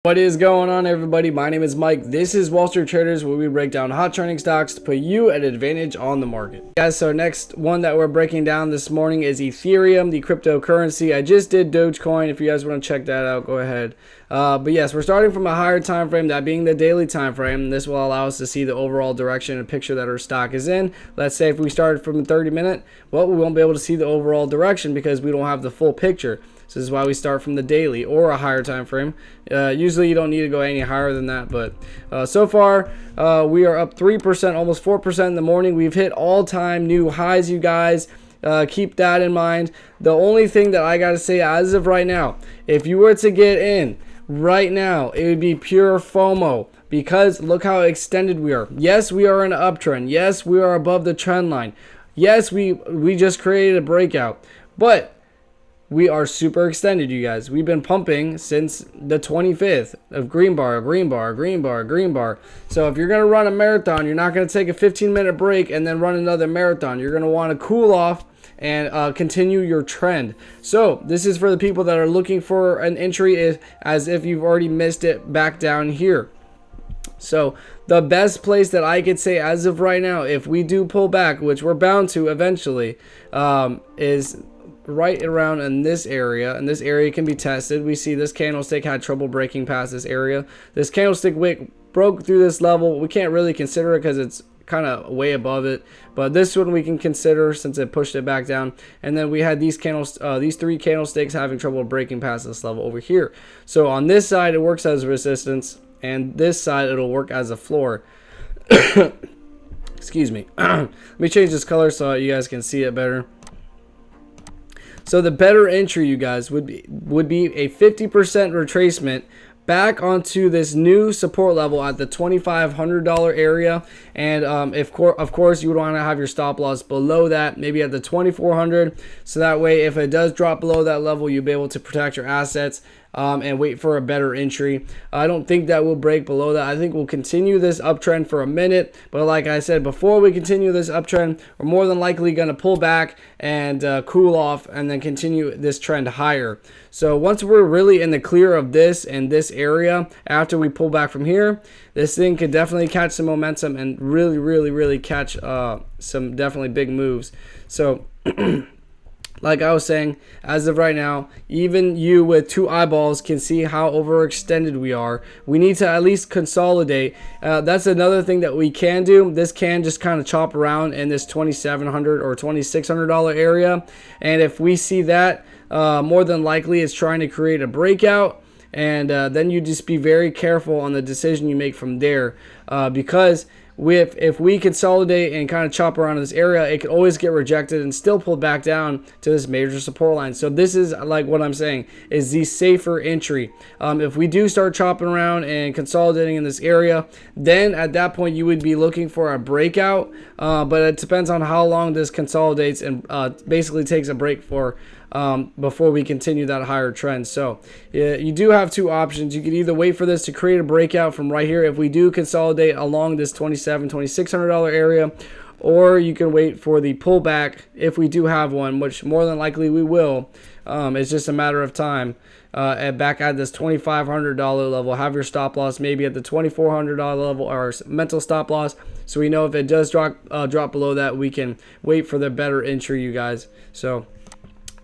What is going on, everybody? My name is Mike. This is Wall Street Traders, where we break down hot trending stocks to put you at an advantage on the market. Guys, so next one that we're breaking down this morning is Ethereum, the cryptocurrency. I just did Dogecoin. If you guys want to check that out, go ahead. But yes, we're starting from a higher time frame, that being the daily time frame. This will allow us to see the overall direction and picture that our stock is in. Let's say if we started from a 30-minute, well, we won't be able to see the overall direction because we don't have the full picture. So this is why we start from the daily or a higher time frame. Usually you don't need to go any higher than that, but so far we are up 3%, almost 4% in the morning. We've hit all-time new highs, you guys. Keep that in mind. The only thing that I got to say as of right now, if you were to get in right now, it would be pure FOMO, because look how extended we are. Yes, we are in an uptrend. Yes, we are above the trend line. Yes, we just created a breakout, but we are super extended, you guys. We've been pumping since the 25th of green bar, green bar, green bar, green bar. So if you're going to run a marathon, you're not going to take a 15-minute break and then run another marathon. You're going to want to cool off and continue your trend. So this is for the people that are looking for an entry, as if you've already missed it back down here. So the best place that I could say as of right now, if we do pull back, which we're bound to eventually, is right around in this area, and this area can be tested. We see this candlestick had trouble breaking past this area. This candlestick wick broke through this level. We can't really consider it because it's kind of way above it, but this one we can consider since it pushed it back down. And then we had these these three candlesticks having trouble breaking past this level over here. So on this side it works as resistance, and this side it'll work as a floor. Excuse me. Let me change this color so you guys can see it better. So the better entry, you guys, would be a 50% retracement back onto this new support level at the $2,500 area, and of course you would want to have your stop loss below that, maybe at the 2,400, so that way if it does drop below that level, you'll be able to protect your assets and wait for a better entry. I don't think that will break below that. I think we'll continue this uptrend for a minute, but like I said, before we continue this uptrend, we're more than likely going to pull back and cool off and then continue this trend higher. So once we're really in the clear of this and this area, after we pull back from here, this thing could definitely catch some momentum and really catch some definitely big moves. So like I was saying, as of right now, even you with two eyeballs can see how overextended we are. We need to at least consolidate. That's another thing that we can do. This can just kind of chop around in this $2,700 or $2,600 area. And if we see that, more than likely it's trying to create a breakout. And then you just be very careful on the decision you make from there, because if we consolidate and kind of chop around in this area, it could always get rejected and still pull back down to this major support line. So this is like what I'm saying is the safer entry. If we do start chopping around and consolidating in this area, then at that point you would be looking for a breakout, but it depends on how long this consolidates and basically takes a break for before we continue that higher trend. So you do have two options. You could either wait for this to create a breakout from right here if we do consolidate along this $2,600 area, or you can wait for the pullback if we do have one, which more than likely we will. It's just a matter of time. Back at this $2,500 level, have your stop loss maybe at the $2,400 level, or mental stop loss, so we know if it does drop below that, we can wait for the better entry, you guys. So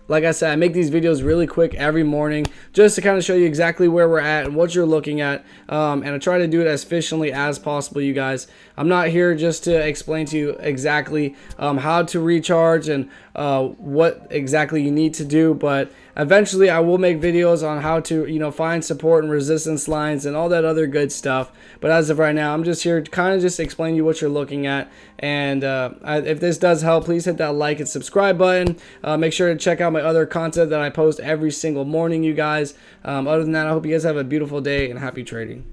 like I said, I make these videos really quick every morning just to kind of show you exactly where we're at and what you're looking at. And I try to do it as efficiently as possible, you guys. I'm not here just to explain to you exactly how to recharge and what exactly you need to do, but eventually I will make videos on how to, find support and resistance lines and all that other good stuff. But as of right now, I'm just here to kind of just explain to you what you're looking at. And if this does help, please hit that like and subscribe button. Make sure to check out my other content that I post every single morning, you guys. Other than that, I hope you guys have a beautiful day and happy trading.